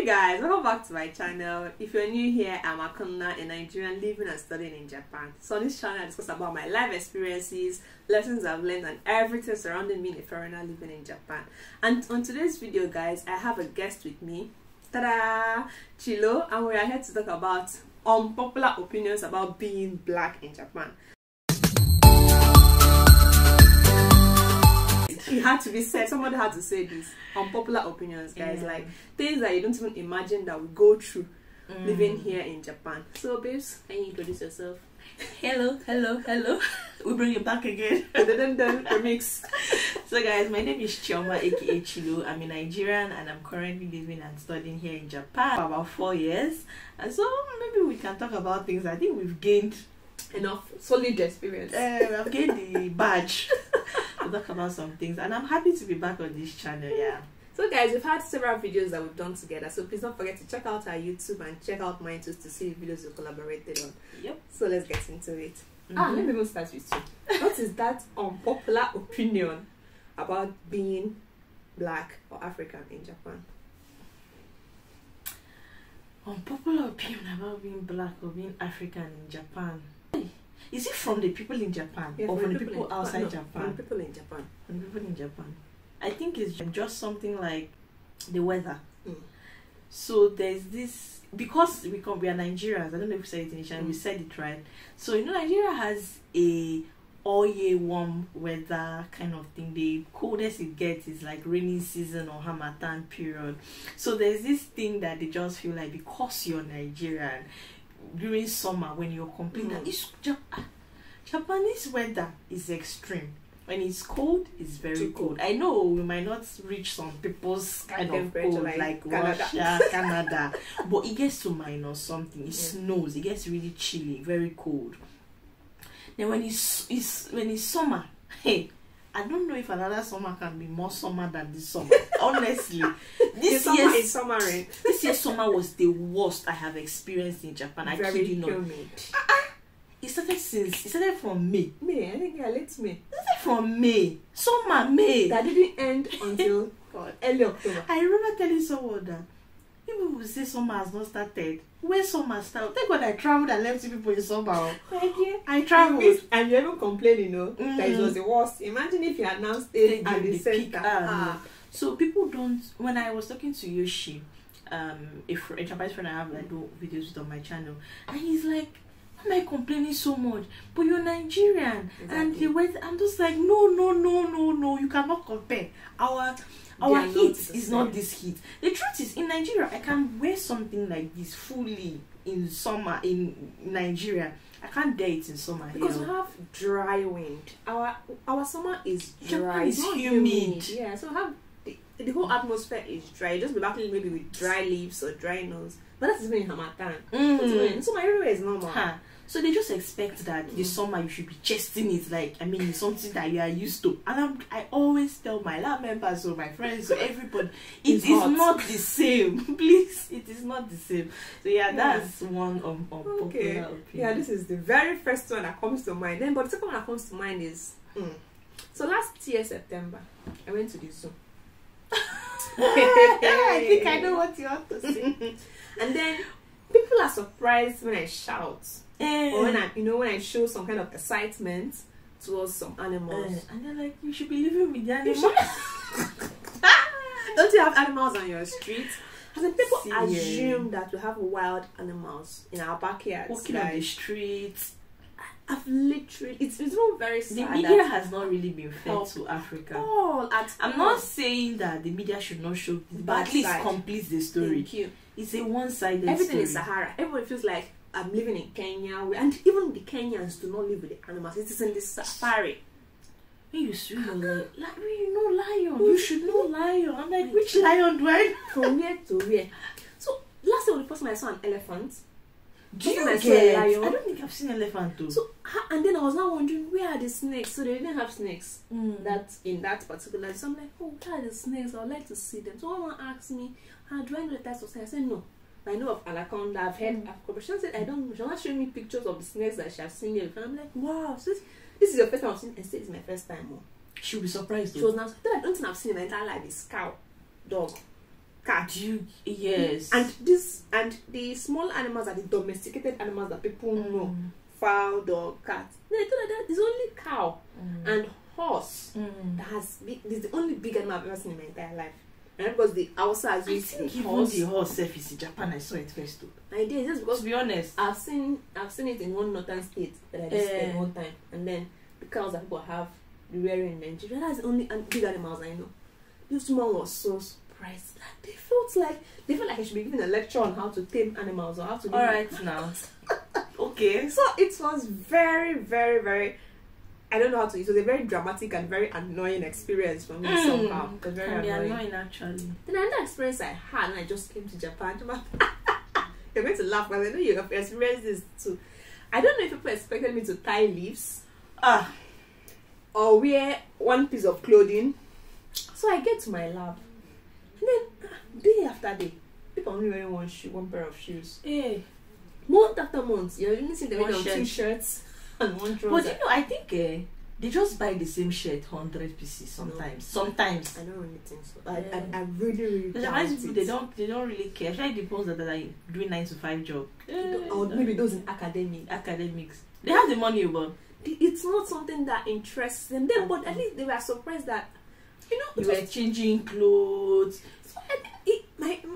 guys, welcome back to my channel. If you're new here, I'm Akuna, a Nigerian living and studying in Japan. So on this channel I discuss about my life experiences, lessons I've learned, and everything surrounding me, a foreigner living in Japan. And on today's video guys, I have a guest with me, ta-da, Chilo, and we are here to talk about unpopular opinions about being black in Japan. It had to be said. Somebody had to say this. Unpopular opinions, guys. Like things that you don't even imagine that we go through living here in Japan. So, babes, can you introduce yourself? Hello. We bring it back again. Remix. So, guys, my name is Chioma, aka Chilo. I'm a Nigerian and I'm currently living and studying here in Japan for about 4 years. And so, maybe we can talk about things. I think we've gained enough solid experience. I've gained the badge to talk about some things, and I'm happy to be back on this channel. So guys, we've had several videos that we've done together, so please don't forget to check out our YouTube and check out mine too to see the videos we collaborated on. Yep. So let's get into it. Let me even start with you. What is that unpopular opinion about being black or African in Japan? Unpopular opinion about being black or being African in Japan. Is it from the people in Japan, or from the people outside Japan? From the people in Japan. From the people in Japan. I think it's just something like the weather. So there's this, because we are Nigerians. I don't know if we said it initially. We said it right. So you know, Nigeria has a all year warm weather kind of thing. The coldest it gets is like rainy season or Harmattan period. So there's this thing that they just feel like, because you're Nigerian, during summer when you're complaining that it's Japanese weather is extreme. When it's cold, it's very cold. I know we might not reach some people's kind of cold like Russia, Canada, but it gets to minus something. It snows. It gets really chilly, very cold. Then when it's summer, hey, I don't know if another summer can be more summer than this summer. Honestly, this year's summer was the worst I have experienced in Japan. I kid you not. It started from May. I think late May. It started from May. Summer, May. That didn't end until early October. I remember telling someone that people will say summer has not started. When summer started, thank God I traveled and left people in summer. I traveled. And you're even complaining, that it was the worst. Imagine if you had now stayed at the center. So people don't. When I was talking to Yoshi, a Japanese friend I have that do videos with on my channel, and he's like, "Why am I complaining so much? But you're Nigerian." Exactly. And he went. I'm just like, no. You cannot compare. Our heat is not this heat. The truth is, in Nigeria, I can wear something like this fully in summer in Nigeria. I can't dare it in summer because we have dry wind. Our summer is dry. It's not humid. Yeah, so we have the whole atmosphere is dry. You just be battling maybe with dry leaves or dry nose. But that's even in Harmattan. So my everywhere is normal. So they just expect that this summer you should be chasing it, like, I mean, it's something that you are used to. And I always tell my lab members or my friends or everybody, it is not the same. Please, it is not the same. So that's one unpopular opinion. Yeah, this is the very first one that comes to mind. But the second one that comes to mind is, so last year, September, I went to the zoo. I think I know what you want to say. And then people are surprised when I shout. Or when I show some kind of excitement towards some animals. And they're like, you should be living with the animals. Don't you have animals on your street? I think people assume that we have wild animals in our backyards. Walking on the streets. I've literally, it's not very sad. The media has not really been fed to Africa. I'm not saying that the media should not show this, but at least complete the story. Thank you. It's a one-sided Everything story. is Sahara. Everybody feels like I'm living in Kenya, and even the Kenyans do not live with the animals. It is in the safari. When you see lion, you should know lion. I'm like, which lion do I know? From where to where? So last time, the first time I saw an elephant. Do you get? I don't think I've seen an elephant too. So and then I was now wondering, where are the snakes? So they didn't have snakes in that particular. So I'm like, oh, where are the snakes? I would like to see them. So someone asked me, do I know the types of snakes? I said no. I know of anaconda. I've heard. She said I don't. She's not showing me pictures of the snakes that she has seen here. And I'm like, wow. So this is your first time I've seen. I said it's my first time. She'll be surprised. She was now. I don't think I've seen in my entire life. This cow, dog. cat. Yes. And the small animals are the domesticated animals that people know. Fowl, dog, cat. No, I thought that there's only cow and horse that has big. This is the only big animal I've ever seen in my entire life. And because the Hausa has used the horse. The horse self is in Japan. I saw it first too. I did, just because, to be honest, I've seen it in one northern state that I visited one time, and then the cows that people have the rearing in Nigeria. That's the only big animals I know. This woman was so surprised. They felt like I should be giving a lecture on how to tame animals or how to. All right now. Okay. So it was very, very, very. I don't know how to. It was a very dramatic and very annoying experience for me somehow. It was very annoying actually. Then another experience I had when I just came to Japan. You're going to laugh, but I know you have experienced this too. I don't know if people expected me to tie leaves, or wear one piece of clothing. So I get to my lab, and then day after day, people only wearing one pair of shoes. Hey. Month after month, you're only seeing them wearing 2 shirts and 1 trouser. But you know, I think they just buy the same shirt 100 pieces sometimes. Sometimes I don't really think so. I really the Japanese people, they don't really care. Especially the ones that are doing 9 to 5 job. Or maybe those in academics. They have the money, but it's not something that interests them. But at least they were surprised that you were changing clothes. So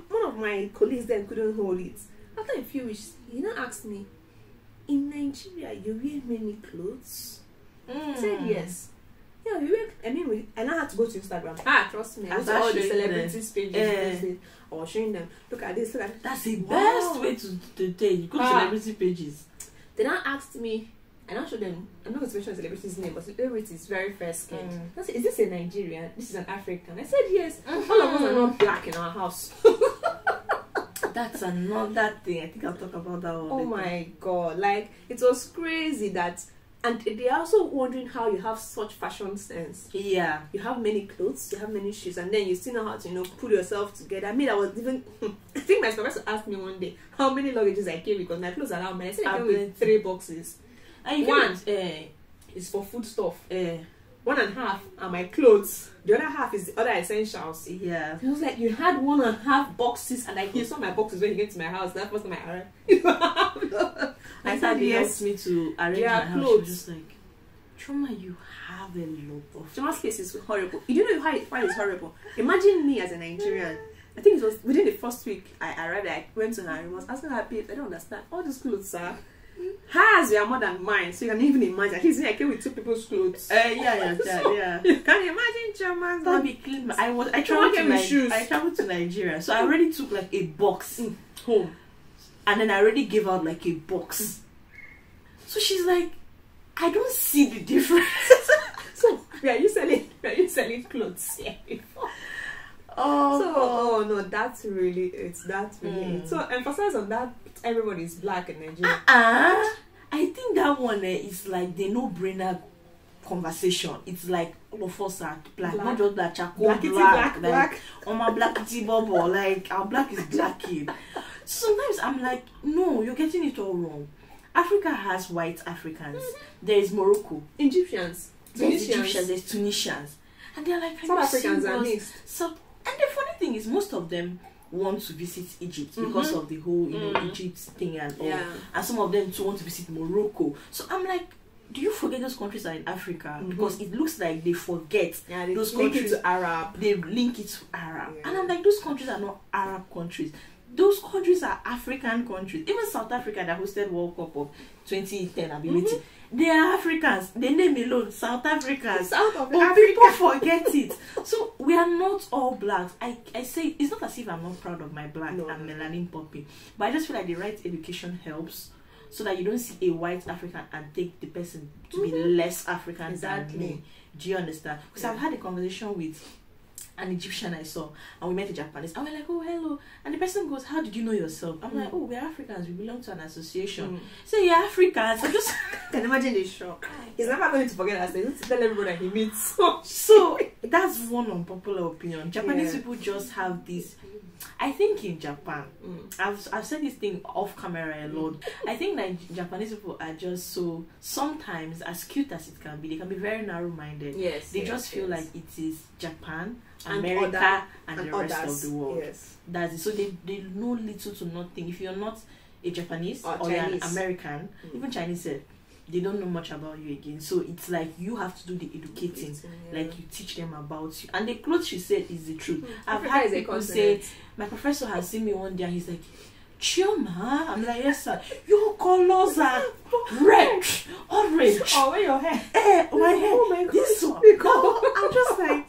one of my colleagues then couldn't hold it. After a few weeks, he now asked me, in Nigeria, you wear many clothes? I said yes. Yeah, we wear. I now had to go to Instagram. Trust me. I was all the celebrities pages. I was showing them. Look at this. Look at that's the best way to take. You go to celebrity pages. They now asked me, and I showed them. I'm not going to mention the celebrity's name, but the celebrity is very fair skinned. I said, is this a Nigerian? This is an African. I said yes. All of us are not black in our house. That's another thing. I think I'll talk about that one. Oh my god. Like, it was crazy that. And they're also wondering how you have such fashion sense. Yeah. You have many clothes, you have many shoes, and then you still know how to, put yourself together. I mean, I was even... I think my supervisor asked me one day how many luggages I came because my clothes are now many. I said I came with 3 boxes. And one is for food stuff. 1.5 are my clothes. The other half is the other essentials. Yeah. It was like you had 1.5 boxes, and I saw my boxes when you get to my house. That was my arrival. I said he helped me to arrange my house. She was just like, Trauma, you have a lot of. Trauma's case is horrible. You don't know why it's horrible. Imagine me as a Nigerian. I think it was within the first week I arrived. I went to her and was asking her, babe, I don't understand. All these clothes are hers, they are more than mine, so you can even imagine. At least I came with 2 people's clothes. Yeah. You can imagine Germans. That'd be clean. I traveled to Nigeria, so I already took like a box home, and then I already gave out like a box. So she's like, I don't see the difference. So were you selling clothes here before? Oh no, that's really it. So emphasize on that. Everybody's black in Nigeria. I think that one is like the no-brainer conversation. It's like all of us are black. Not just that charcoal black. Oh my blackity bubble. Like our black is blacking. Sometimes I'm like, no, you're getting it all wrong. Africa has white Africans. There is Morocco, Egyptians, there's Tunisians, and they're like South Africans are mixed. So, and the funny thing is, most of them want to visit Egypt because of the whole Egypt thing and all. And some of them too want to visit Morocco. So I'm like, do you forget those countries are in Africa? Because it looks like they forget those countries to Arab. They link it to Arab. And I'm like, those countries are not Arab countries. Those countries are African countries. Even South Africa that hosted World Cup of 2010 ability. They are Africans. The name alone, South Africans. But people forget it. So we are not all blacks. I say it's not as if I'm not proud of my black and melanin popping, but I just feel like the right education helps, so that you don't see a white African and take the person to be less African than me. Do you understand? Because I've had a conversation with an Egyptian I saw, and we met a Japanese, and we're like, oh, hello, and the person goes, how did you know yourself? I'm like, oh, we're Africans, we belong to an association. So you're Africans. I just can imagine the shock. He's never going to forget us. He's going to tell everybody that he meets. So that's one unpopular opinion. Japanese people just have this I think in Japan, I've said this thing off camera a lot. I think that Japanese people are just so, sometimes, as cute as it can be, they can be very narrow-minded. Yes. They just feel like it is Japan, America, and the rest of the world. Yes. That's it. So they know little to nothing. If you're not a Japanese or you're an American, even Chinese, they don't know much about you again. So it's like you have to do the educating. Like you teach them about you. And the clothes she said is the truth. I've had people say, my professor has seen me one day and he's like, Chioma, I'm like, yes sir, your colors are red, orange. Oh, where your hair? My hair. Oh my God. This one. I'm just like,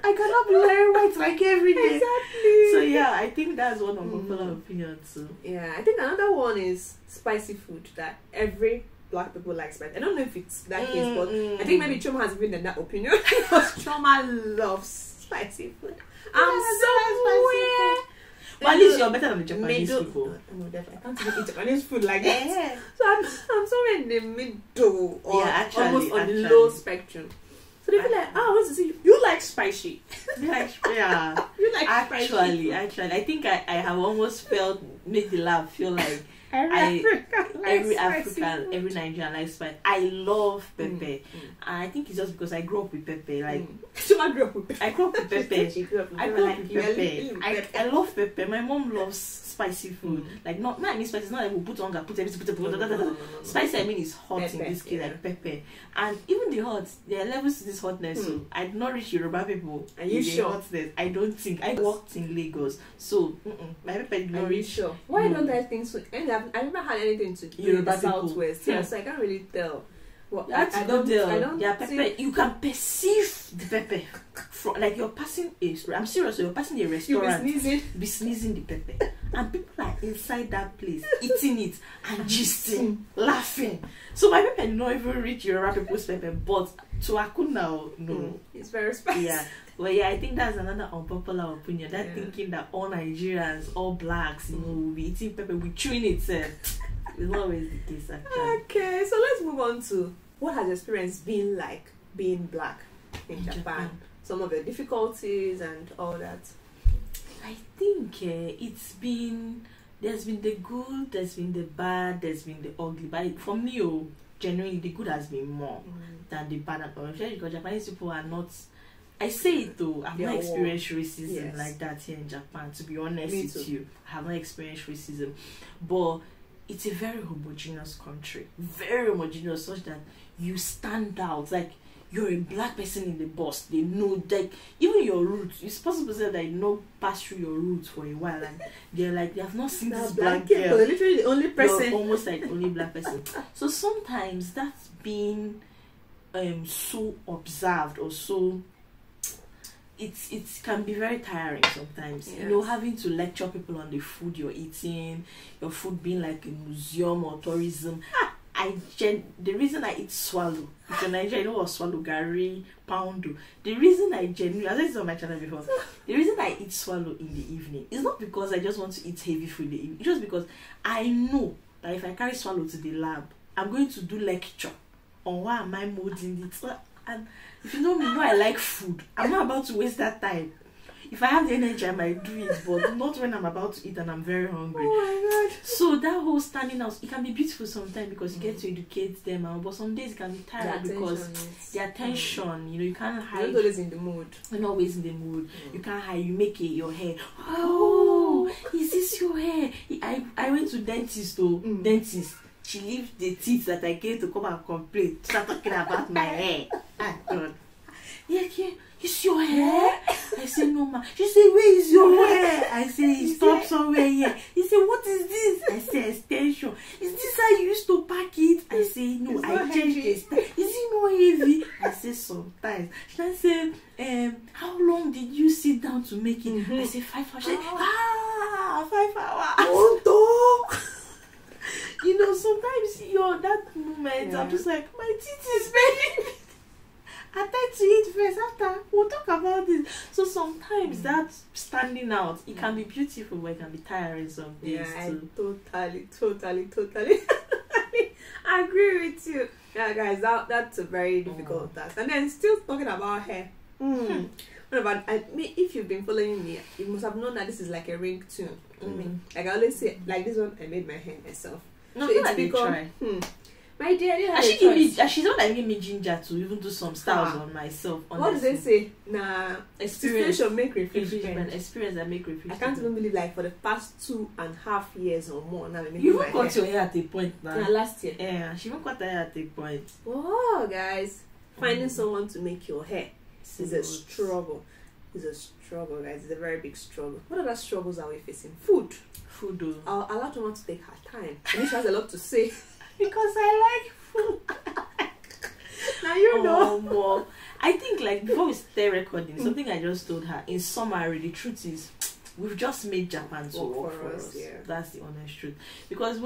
I cannot be wearing white like every day. Exactly. So yeah, I think that's one of popular opinions too. Yeah, I think another one is spicy food, that every black people like spicy. I don't know if it's that case, but I think maybe Choma has been in that opinion because Choma loves spicy food. I'm so weird. But at least you're better than the Japanese people. No, definitely. I can't even eat Japanese food like that. So I'm somewhere in the middle, or almost on the low spectrum. So they feel like, oh, what's this? You like spicy. Yeah. You like actually, I think I have almost made the lab feel like every African, every Nigerian likes spice. I love pepper. And I think it's just because I grew up with pepper. Like, I grew up with pepper. I grew up with pepper. I love pepper. My mom loves spicy food. Like, not I mean spicy, it's not like we put on, put everything, spicy, I mean, is hot pepper, in this case, like pepper. And even the hot, there are levels to this hotness. So I did not reach Yoruba people. Are you sure? Hotness. I don't think. I worked in Lagos, so my pepper did not reach. Sure? Why don't I think so? I never had anything to do with the Southwest. Yeah, so I can't really tell. Well, I don't yeah, pepper. You can perceive the pepper from, like you're passing I'm serious. So you're passing a restaurant. You'll be sneezing the pepper, and people are inside that place eating it and gisting, laughing. So my pepper did not even reach your people's pepper, but to Akuna, no, it's very spicy. Yeah. Well, yeah, I think that's another unpopular opinion. That thinking that all Nigerians, all blacks, will be eating pepper, we chewing it. It's not always the case, actually. Okay, so let's move on to what has experience been like being black in Japan? Some of the difficulties and all that. I think there's been the good, there's been the bad, there's been the ugly. But for me, genuinely, the good has been more than the bad. Because Japanese people are not. I say it though, I've not experienced racism like that here in Japan, to be honest with you. I have not experienced racism. But it's a very homogeneous country. Very homogeneous, such that you stand out. Like, you're a black person in the bus. They know, like, even your roots. It's possible to say that you know pass through your roots for a while, and they're like, they have not seen this black girl. They're literally the only person. You're almost like the only black person. So sometimes that's being so observed, or so it can be very tiring sometimes. Yes. You know, having to lecture people on the food you're eating, your food being like a museum or tourism. The reason I eat swallow, if you're Nigerian, you know what swallow, gari, pound. The reason I genuinely, as I said on my channel before, the reason I eat swallow in the evening is not because I just want to eat heavy food in the evening. It's just because I know that if I carry swallow to the lab, I'm going to do lecture on why am I molding it. And if you know me, I like food. I'm not about to waste that time. If I have the energy, I might do it, but not when I'm about to eat and I'm very hungry. Oh my God. So that whole standing out, it can be beautiful sometimes because you get to educate them, but some days it can be tiring because the attention, you know, you can't hide. You're not always in the mood. You're not always in the mood. You can't hide. You make your hair. Oh, is this your hair? I went to dentist, dentist. She leaves the teeth that I came to come and complain. Start talking about my hair. God. Yeah, it's your hair? I say, no, ma. She said, where is your hair? I say, it stops somewhere here. He said, what is this? I say, extension. Is this how you used to pack it? I say, no, I changed it. Is it not heavy? I say, sometimes. She said, how long did you sit down to make it? I say, 5 hours. She said, 5 hours. You know, sometimes that moment, I'm just like, my teeth is paining. I try to eat first, after we'll talk about this. So sometimes that standing out, it can be beautiful, but it can be tiring some days too. I totally I agree with you. Yeah, guys, that's a very difficult task. And then still talking about hair. What about if you've been following me, you must have known that this is like a ringtone. Like I always say, like this one, I made my hair myself. No, so it's become, my dear, she's the one that gave me ginger to even do some styles on myself. Honestly. What do they say? Nah, experience make refreshment. Experience that make refreshment. I can't even believe, like, for the past 2.5 years or more now. You even cut your hair at a point now. Yeah, last year. Yeah, she even cut her hair at a point. Oh, guys, finding someone to make your hair is a struggle. It's a struggle, guys. It's a very big struggle. What other struggles are we facing? Food. I'll allow her to take her time. And she has a lot to say. Because I like food. Now you know. More. I think, like, before we start recording, something I just told her, in summary, the truth is, we've just made Japan to work for us. Yeah. That's the honest truth. Because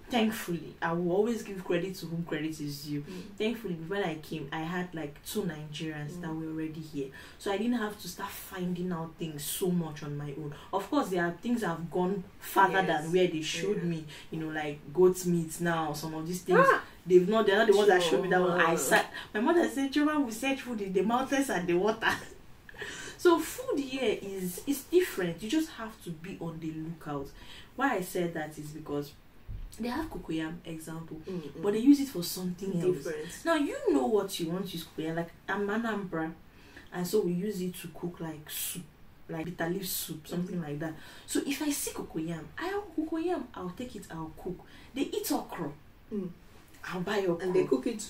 thankfully, I will always give credit to whom credit is due. Thankfully, when I came, I had like 2 Nigerians that were already here. So I didn't have to start finding out things so much on my own. Of course, there are things I've gone further than where they showed me. You know, like goat meat now, some of these things. They're not the ones that showed me that one. My mother said, children will search food in the mountains and the water. So food here is different. You just have to be on the lookout. Why I said that is because they have cocoyam example, but they use it for something else. Now you know what you want to use cocoyam. Like I'm Anambra, and so we use it to cook like soup, like bitter leaf soup, something like that. So if I see cocoyam, I'll take it, I'll cook. They eat okra. I'll buy okra. And they cook it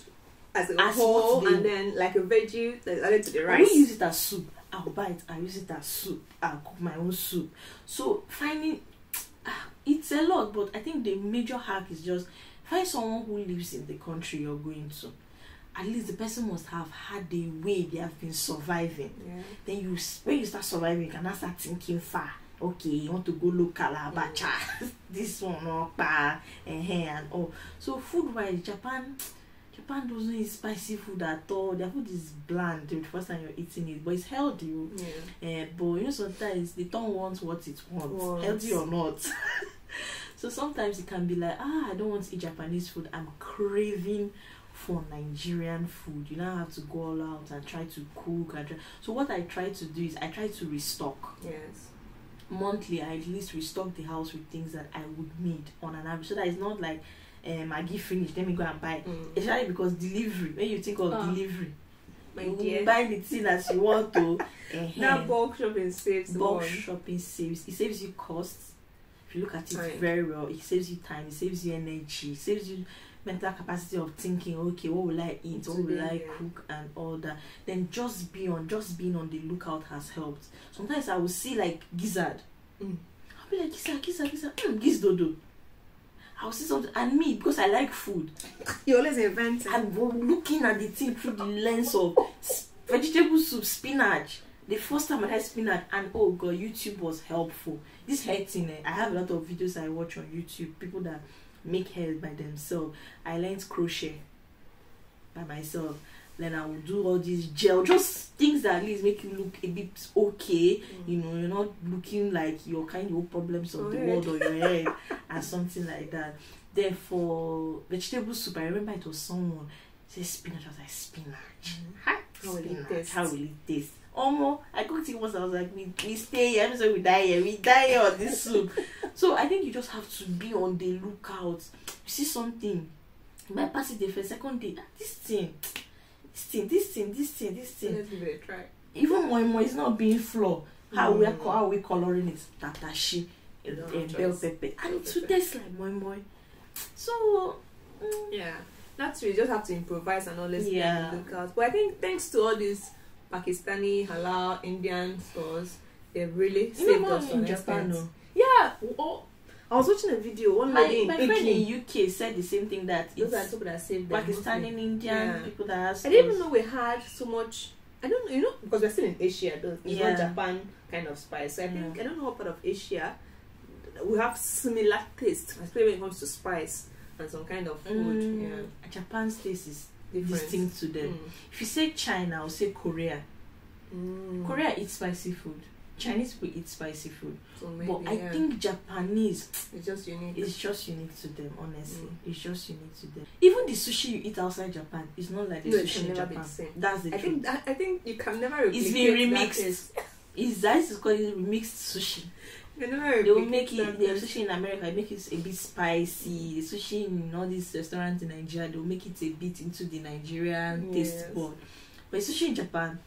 as a whole, and then like a veggie that's added to the rice. We use it as soup. I'll buy it, I'll use it as soup. I'll cook my own soup. So finding it's a lot, but I think the major hack is just find someone who lives in the country you're going to. At least the person must have had the way they have been surviving. Then when you start surviving, you can start thinking far. Okay, you want to go local, abacha, this one, and all. So food-wise, Japan doesn't eat spicy food at all. Their food is bland the first time you're eating it, but it's healthy. But you know, sometimes they don't want what it wants, healthy or not. So sometimes it can be like, I don't want to eat Japanese food. I'm craving for Nigerian food. You now have to go all out and try to cook. So what I try to do is I try to restock. Monthly, I at least restock the house with things that I would need on an average, so that it's not like Maggi finished, let me go and buy. Especially because delivery, when you think of delivery, you buy the thing that you want to. Now bulk shopping saves. It saves you costs. If you look at it very well, it saves you time, it saves you energy, it saves you mental capacity of thinking, okay, what will I eat, what will I cook, and all that. Then just being on the lookout has helped. Sometimes I will see like gizzard. I'll be like, gizzard, gizdodo. I'll see something, and me, because I like food, you always invent. I'm looking at the thing through the lens of vegetable soup, spinach. The first time I had spinach, and oh god, YouTube was helpful. This hair thing, I have a lot of videos I watch on YouTube, people that make hair by themselves. I learned crochet by myself. Then I will do all these gel, just things that at least make you look a bit okay. You know, you're not looking like your kind of problems of the world on your head and something like that. Then for vegetable soup, I remember it was someone said spinach. I was like, spinach. How will it taste? I cooked it once. I was like, we stay here. So we die here on this soup. So I think you just have to be on the lookout. You see something, you might pass it the first, second day. This thing. Let's give it a try. Even when it's not being flour, how are we coloring it? Tatashi, bell pepper, and it will taste like moi. So that's you just have to improvise and always be on the lookout. But I think thanks to all these Pakistani, halal, Indian stores, they've really saved us in Japan. I was watching a video. One lady my friend in UK said the same thing, that those are people that saved them. Pakistani and Indian people that have stores. I didn't even know we had so much. I don't know, because we're still in Asia. It's not Japan kind of spice. So I think I don't know what part of Asia we have similar taste, especially when it comes to spice and some kind of food. Japan's taste is distinct to them. If you say China or say Korea, Korea eats spicy food. Chinese people eat spicy food, So maybe, but I think Japanese, it's just unique. it's just unique to them. Honestly, it's just unique to them. Even the sushi you eat outside Japan is not like the No, it sushi can in never be Japan. the same. That's the truth. I think you can never replicate It's been that remixed. taste. That is called remixed sushi. You can never They will replicate make it. that The taste. sushi in America, they make it a bit spicy. The sushi in all these restaurants in Nigeria, they will make it a bit into the Nigerian taste bud. But sushi in Japan,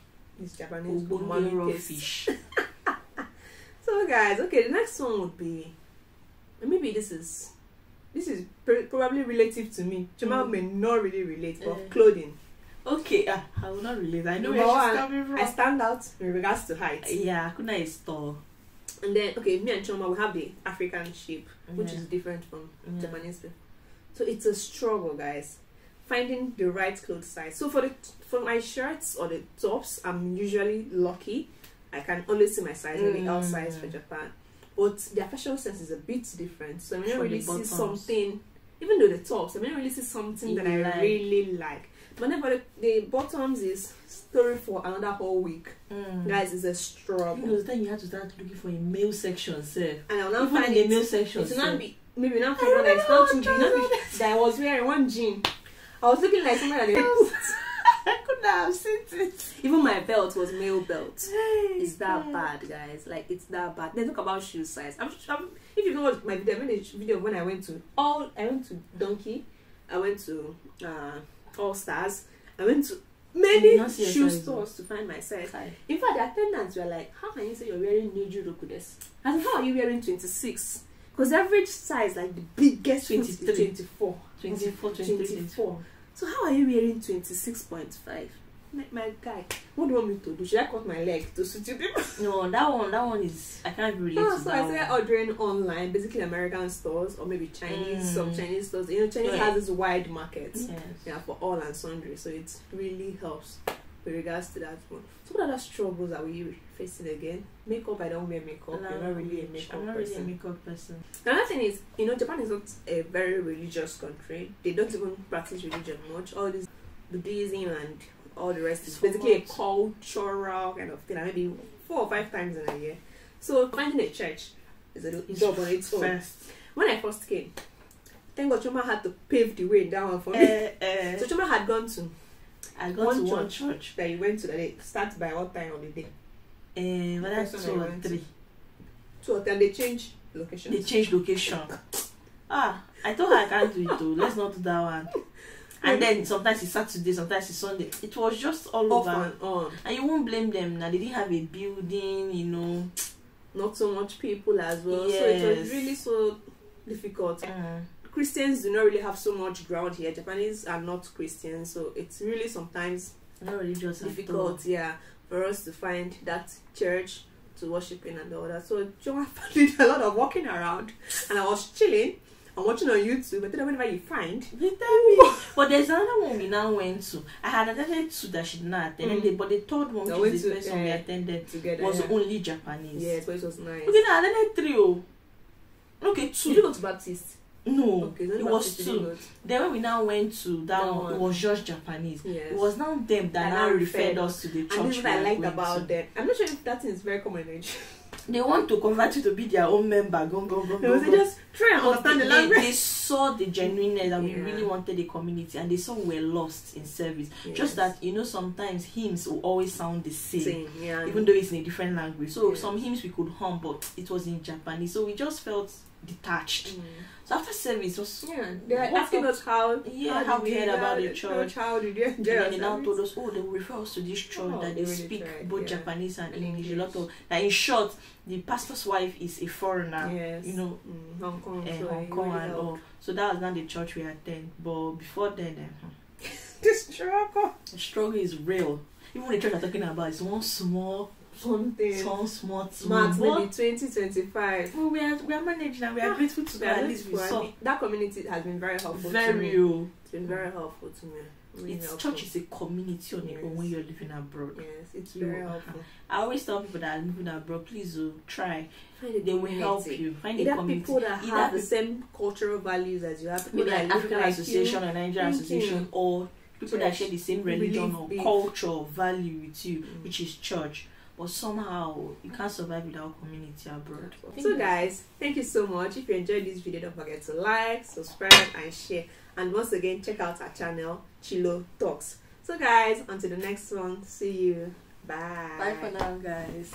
It's Japanese umami raw taste. fish. So guys, okay, the next one would be, maybe this is probably relative to me. Jamal may not really relate, but clothing. Okay, I will not relate. I know Number where she's one, coming from. I stand out in regards to height. Yeah, Kuna is tall. And then, okay, me and Choma, we have the African shape, which is different from Japanese people. So it's a struggle, guys, finding the right clothes size. So for my shirts or the tops, I'm usually lucky. I can always see my size on the outside for Japan. But their fashion sense is a bit different. So I don't really see something, even though the tops, I don't really see something that I really like. Whenever the bottoms is story for another whole week, guys, it's a struggle. You know, then you have to start looking for a male section, sir. And I'll not Even find in it. the male section, It's not be maybe not find one that's not too big. That I was wearing one jean. I was looking like someone that I couldn't have seen it. even my belt was male belt. Hey, It's that bad, guys. Like it's that bad. They talk about shoe size. If you know what my video, I made a video when I went to Donkey, I went to All Stars, I went to many shoe stores to find my size. In fact, the attendants were like, "How can you say you're wearing Neju Rokudes? And how are you wearing 26? Because average size, like the biggest 23. is 24. 24. So how are you wearing 26.5? My guy, what do you want me to do? Should I cut my leg to suit you people? No, that one is, I can't relate to So that I started one. ordering online, basically American stores or maybe Chinese, some Chinese stores. You know, Chinese has this wide market, Yes. for all and sundry. So it really helps with regards to that one. So what other struggles are we facing again? Makeup, I don't wear makeup. You're not really a makeup I'm not person. really a makeup person. Another thing is, Japan is not a very religious country. They don't even practice religion much. All this Buddhism and all the rest is basically a cultural kind of thing. Maybe 4 or 5 times in a year. So finding a church is a job on its own. When I first came, thank God Choma had to pave the way down for me. So Choma had gone to one church that you went to that day. Start by what time of the day? Whether 2 or 3. 2 or 3. They change location. They change location. I thought I can't do it though. Let's not do that one. And then sometimes it's Saturday, sometimes it's Sunday. It was just all off over. And on. And you won't blame them now. They didn't have a building, Not so much people as well. Yes. So it was really so difficult. Christians do not really have so much ground here. Japanese are not Christians, so it's really sometimes not religious difficult, for us to find that church to worship in and all that. So Choma did a lot of walking around, and I was chilling. I'm watching on YouTube, but then whenever you find, you tell me. But there's another one we now went to. I had attended 2 that she did not attend, but the third one, which is the first one we attended, together, was only Japanese. Yes, but it was nice. Okay, now I attended 3. Okay, 2. Did you go to Baptist? No, okay, it was 2. Then when we now went to that one, it was just Japanese. Yes. It was now them that now referred us to the church. And this is what I liked about them. I'm not sure if that thing is very common in Nigeria. They want to convert you to be their own member. Go. They just try and understand the language. They saw the genuineness that we really wanted a community, and they saw we were lost in service. Yes. Just that, sometimes hymns will always sound the same. Even though it's in a different language. So some hymns we could hum, but it was in Japanese. So we just felt detached. So after service, it was they were asking us how we heard about the church. How did you enjoy and they now told us, they will refer us to this church that they really speak both Japanese and English. A lot of in short, the pastor's wife is a foreigner. Yes. Hong Kong, Hong Kong and all. So that was not the church we attend. But before then, the struggle is real. Even the church I'm talking about is one small. Something Max maybe 20-25. Well, we are managing and we are grateful to God. At least we saw. That community has been very helpful. Very. It's been very helpful to me. Really church is a community on your own when you're living abroad. Yes, it's very helpful. I always tell people that are living abroad, please try. They will help you. Find a community. People that have the same cultural values as you have. Maybe like African Association or Nigerian Association, or people that share the same religion or culture or value with you, which is church. but somehow you can't survive without community abroad. So guys, thank you so much. If you enjoyed this video, don't forget to like, subscribe and share, and once again check out our channel Chilo Talks. So guys, until the next one, see you. Bye. Bye for now, guys.